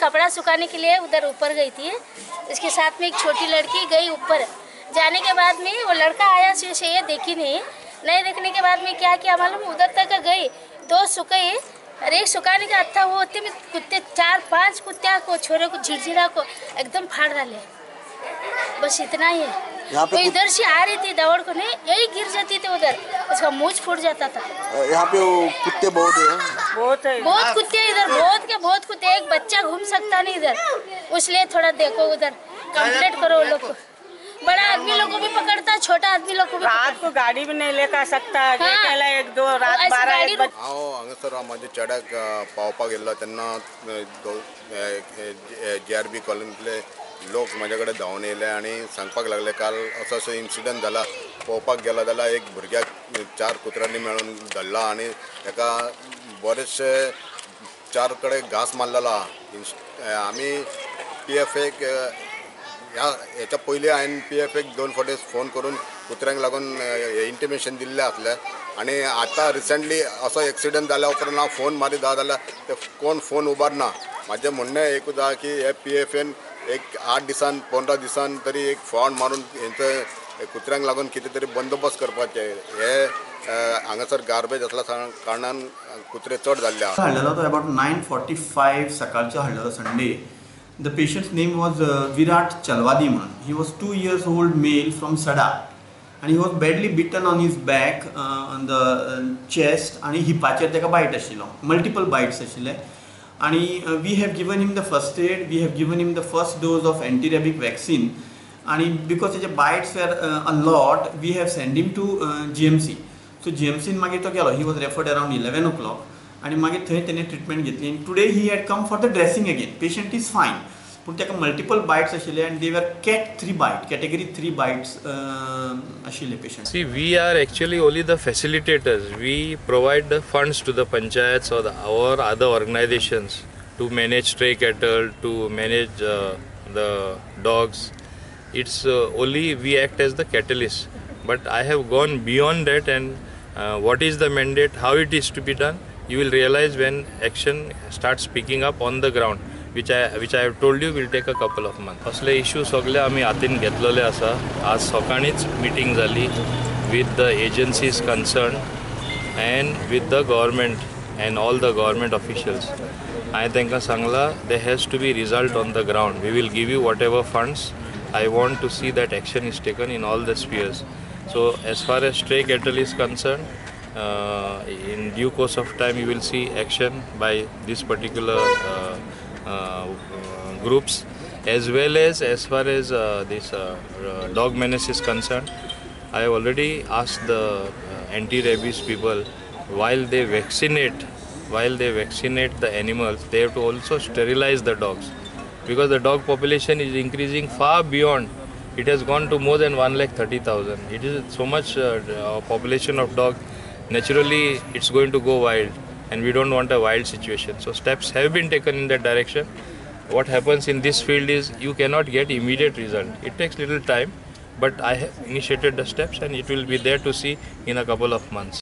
कपड़ा सुखाने के लिए उधर ऊपर गई थी। इसके साथ में एक छोटी लड़की गई ऊपर। जाने के बाद में वो लड़का आया, ये देखी नहीं देखने के बाद में क्या किया मालूम, उधर तक गई, 2 सुखे, अरे सुखाने का अच्छा वो होते में कुत्ते 4-5 कुत्ते को, छोरे को, झिरझिरा को एकदम फाड़ डाले। बस इतना ही है। वो इधर से आ रही थी दौड़ को, नहीं यही गिर जाती थी उधर, उसका मुंह फूट जाता था। यहाँ पे कुत्ते बहुत है, बहुत कुत्ते इधर, बहुत कुत्ते, एक बच्चा घूम सकता नहीं इधर, इसलिए थोड़ा देखो उधर, कंप्लेंट करो लोग को। बड़ा आदमी लोग को भी पकड़ता, छोटा आदमी लोग को भी रात को गाड़ी भी नहीं लेकर सकता। हाँ। 1-2 रात 12 हांगासर माझ्या चेड्याक पावपाक गेल्लो तेन्ना JRB कॉलनीतले लोक माझ्या कडेन धांवन येयले आनी सांगपाक लागले काल असो इन्सिडंट जाला, पळोवपाक गेलो जाल्यार एक भुरग्याक 4 कुत्र्यांनी मेळून धरला आनी ताका बरेचशे 4 कडेन घास मारलेलो आहा। आमी PFAक ह्याच्या पयलीं हांवें PFAक 2 फावटी फोन करून कुत्र्यांक लागून इंटिमेशन दिल्लें आसलें आनी आतां रिसेंटली असो एक्सिडंट जाल्या उपरांत हांव फोन मारीत आहा जाल्यार ते कोण फोन उबारना। म्हाजें म्हणणें एकूच आहा की हे PFAन एक 8 दिसान 15 दिसान तरी एक फावट मारून हेंचो कुत्र्यांक लागून कितें तरी बंदोबस्त करपाचे। हे हांगासर गार्बेज आसल्या कारणान कुत्रे चड जाल्ले आहा। हाडलेलो तो अबाउट 9:45 सकाळचो हाडलेलो Sunday. The patient's name was Virat Chalwadiman. He was 2 years old male from Sada and he was badly bitten on his back, on the chest आणि हिपाचेर तेका बाईट आशिल्लो, multiple bites आशिल्ले आणि we have given him the first aid, we have given him the first dose of anti-rabic vaccine आणि because तेजे bites were a lot, we have sent him to GMC. So GMC मागीर तो गेलो, he was referred around 11 o'clock. आणि मागीर थंय तेणे treatment घेतली। Today he had come for the dressing again. Patient is फायन, पूण ताका मल्टिपल बायट्स आशिल्ले आनी दे वर कॅटेगरी 3 बायट्स आशिल्ले patient. See, we are actually only the facilitators. We provide the funds to the panchayats or other organizations to manage stray cattle, to manage the dogs. It's only we act as the catalyst. But I have gone beyond that, and what is the mandate, how it is to be done, you will realize when action starts picking up on the ground, which I have told you will take a couple of months. असले issue सगळे आमी हातीन घेतलेले आसा। आज सकाळीच meeting जाली with the agencies concerned and with the government and all the government officials. हांवें तांकां सांगलां there has to be result on the ground. We will give you whatever funds. I want to see that action is taken in all the spheres. So as far as stray cattle is concerned, in due course of time you will see action by this particular groups, as well as far as this dog menace is concerned. I have already asked the anti-rabies people, while they vaccinate the animals, they have to also sterilize the dogs, because the dog population is increasing far beyond. It has gone to more than 1,30,000. It is so much population of dog. Naturally, it's going to go wild, and we don't want a wild situation. So steps have been taken in that direction. What happens in this field is you cannot get immediate result. It takes little time, but I have initiated the steps, and it will be there to see in a couple of months.